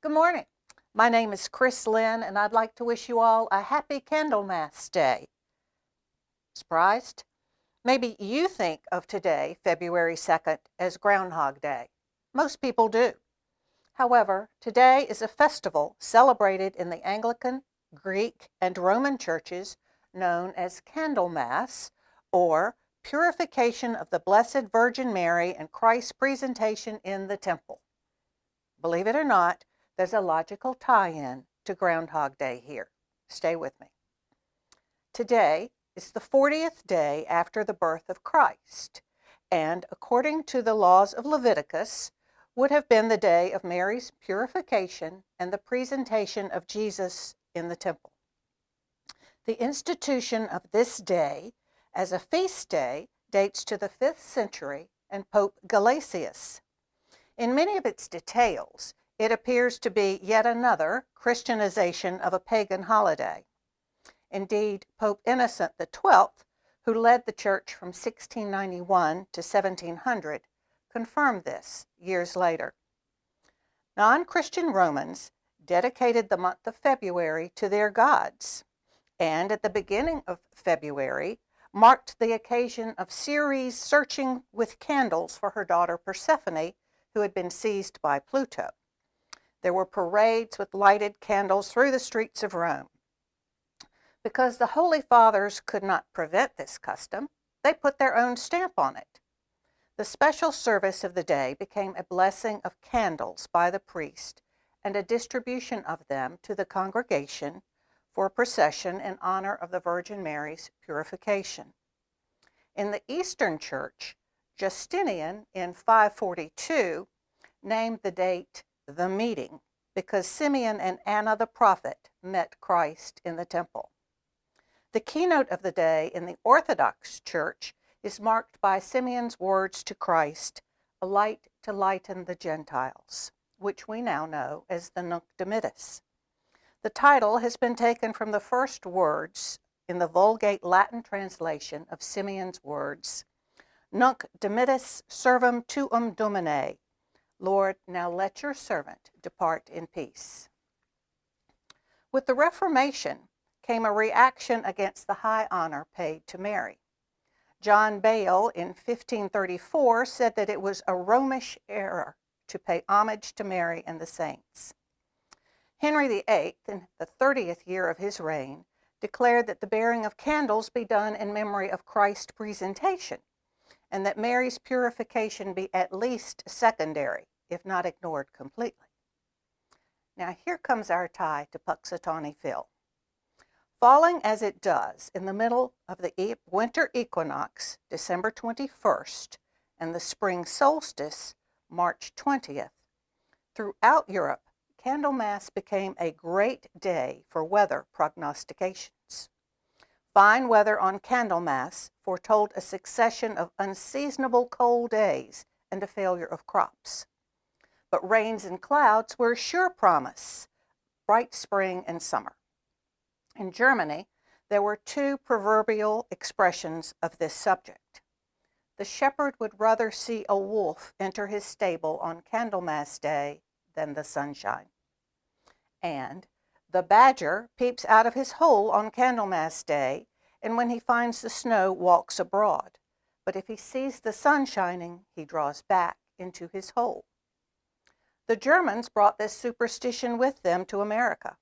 Good morning. My name is Lynn, and I'd like to wish you all a happy Candlemas Day. Surprised? Maybe you think of today, February 2nd, as Groundhog Day. Most people do. However, today is a festival celebrated in the Anglican, Greek, and Roman churches known as Candlemas, or Purification of the Blessed Virgin Mary and Christ's Presentation in the Temple. Believe it or not, there's a logical tie-in to Groundhog Day here. Stay with me. Today is the 40th day after the birth of Christ, and according to the laws of Leviticus, would have been the day of Mary's purification and the presentation of Jesus in the temple. The institution of this day as a feast day dates to the 5th century and Pope Gelasius. In many of its details, it appears to be yet another Christianization of a pagan holiday. Indeed, Pope Innocent XII, who led the Church from 1691 to 1700, confirmed this years later. Non-Christian Romans dedicated the month of February to their gods, and at the beginning of February marked the occasion of Ceres searching with candles for her daughter Persephone, who had been seized by Pluto. There were parades with lighted candles through the streets of Rome. Because the Holy Fathers could not prevent this custom, they put their own stamp on it. The special service of the day became a blessing of candles by the priest and a distribution of them to the congregation for a procession in honor of the Virgin Mary's purification. In the Eastern Church, Justinian in 542 named the date the meeting because Simeon and Anna the prophet met Christ in the temple. The keynote of the day in the Orthodox Church is marked by Simeon's words to Christ, a light to lighten the Gentiles, which we now know as the Nunc Dimittis. The title has been taken from the first words in the Vulgate Latin translation of Simeon's words, Nunc Dimittis servum tuum Domine. Lord, now let your servant depart in peace. With the Reformation came a reaction against the high honor paid to Mary. John Bale in 1534 said that it was a Romish error to pay homage to Mary and the saints. Henry VIII, in the 30th year of his reign, declared that the bearing of candles be done in memory of Christ's presentation, and that Mary's purification be at least secondary, if not ignored completely. Now here comes our tie to Puxatawney Phil. Falling as it does in the middle of the winter equinox, December 21st, and the spring solstice, March 20th, throughout Europe, Candlemas became a great day for weather prognostications. Fine weather on Candlemas foretold a succession of unseasonable cold days and a failure of crops. But rains and clouds were a sure promise, bright spring and summer. In Germany, there were two proverbial expressions of this subject. The shepherd would rather see a wolf enter his stable on Candlemas Day than the sunshine. And the badger peeps out of his hole on Candlemas Day, and when he finds the snow, walks abroad. But if he sees the sun shining, he draws back into his hole. The Germans brought this superstition with them to America.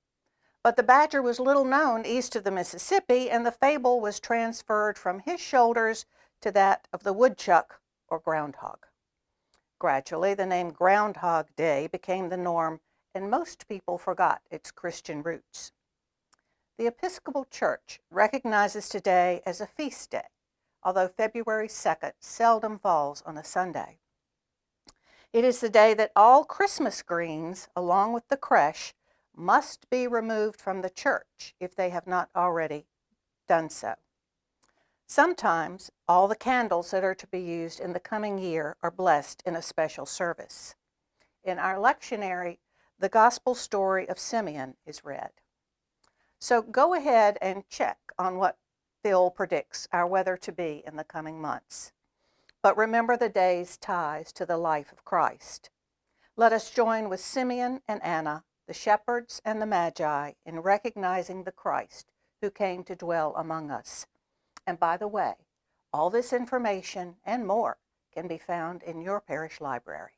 But the badger was little known east of the Mississippi, and the fable was transferred from his shoulders to that of the woodchuck or groundhog. Gradually, the name Groundhog Day became the norm, and most people forgot its Christian roots. The Episcopal Church recognizes today as a feast day, although February 2nd seldom falls on a Sunday. It is the day that all Christmas greens, along with the creche, must be removed from the church if they have not already done so. Sometimes all the candles that are to be used in the coming year are blessed in a special service. In our lectionary, the gospel story of Simeon is read. So go ahead and check on what Phil predicts our weather to be in the coming months. But remember the day's ties to the life of Christ. Let us join with Simeon and Anna the shepherds and the magi in recognizing the Christ who came to dwell among us. And by the way, all this information and more can be found in your parish library.